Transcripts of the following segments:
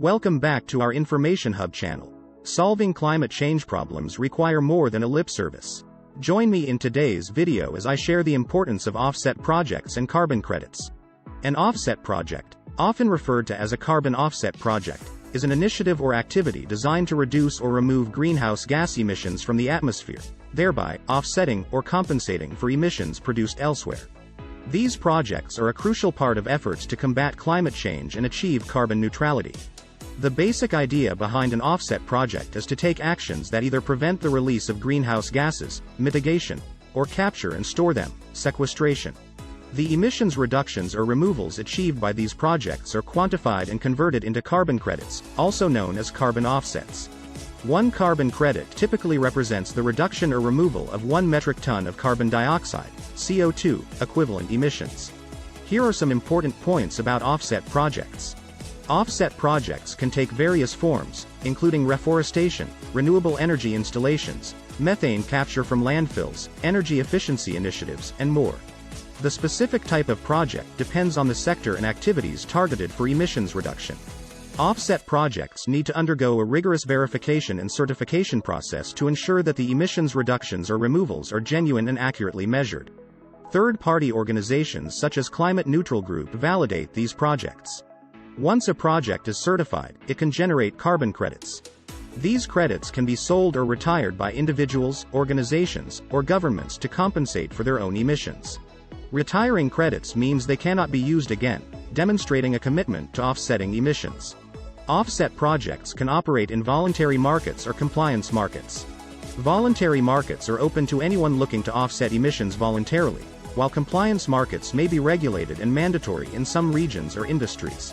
Welcome back to our Information Hub channel. Solving climate change problems require more than a lip service. Join me in today's video as I share the importance of offset projects and carbon credits. An offset project, often referred to as a carbon offset project, is an initiative or activity designed to reduce or remove greenhouse gas emissions from the atmosphere, thereby offsetting or compensating for emissions produced elsewhere. These projects are a crucial part of efforts to combat climate change and achieve carbon neutrality. The basic idea behind an offset project is to take actions that either prevent the release of greenhouse gases, mitigation, or capture and store them, sequestration. The emissions reductions or removals achieved by these projects are quantified and converted into carbon credits, also known as carbon offsets. One carbon credit typically represents the reduction or removal of 1 metric ton of carbon dioxide, CO2, equivalent emissions. Here are some important points about offset projects. Offset projects can take various forms, including reforestation, renewable energy installations, methane capture from landfills, energy efficiency initiatives, and more. The specific type of project depends on the sector and activities targeted for emissions reduction. Offset projects need to undergo a rigorous verification and certification process to ensure that the emissions reductions or removals are genuine and accurately measured. Third-party organizations such as Climate Neutral Group validate these projects. Once a project is certified, it can generate carbon credits. These credits can be sold or retired by individuals, organizations, or governments to compensate for their own emissions. Retiring credits means they cannot be used again, demonstrating a commitment to offsetting emissions. Offset projects can operate in voluntary markets or compliance markets. Voluntary markets are open to anyone looking to offset emissions voluntarily, while compliance markets may be regulated and mandatory in some regions or industries.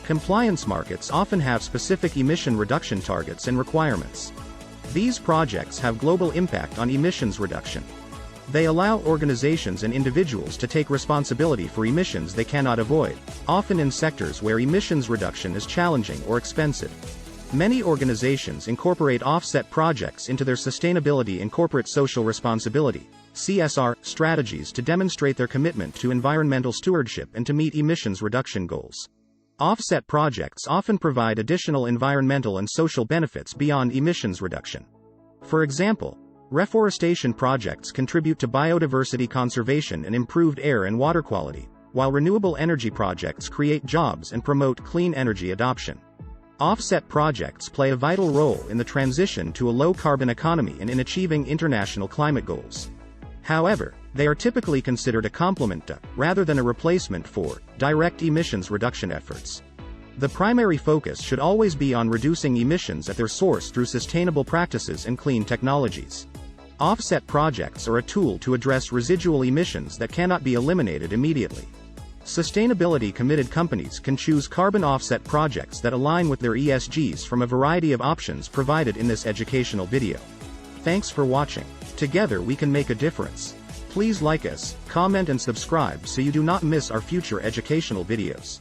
Compliance markets often have specific emission reduction targets and requirements. These projects have global impact on emissions reduction. They allow organizations and individuals to take responsibility for emissions they cannot avoid, often in sectors where emissions reduction is challenging or expensive. Many organizations incorporate offset projects into their sustainability and corporate social responsibility (CSR) strategies to demonstrate their commitment to environmental stewardship and to meet emissions reduction goals. Offset projects often provide additional environmental and social benefits beyond emissions reduction. For example, reforestation projects contribute to biodiversity conservation and improved air and water quality, while renewable energy projects create jobs and promote clean energy adoption. Offset projects play a vital role in the transition to a low-carbon economy and in achieving international climate goals. However, they are typically considered a complement to, rather than a replacement for, direct emissions reduction efforts. The primary focus should always be on reducing emissions at their source through sustainable practices and clean technologies. Offset projects are a tool to address residual emissions that cannot be eliminated immediately. Sustainability-committed companies can choose carbon offset projects that align with their ESGs from a variety of options provided in this educational video. Thanks for watching. Together we can make a difference. Please like us, comment and subscribe so you do not miss our future educational videos.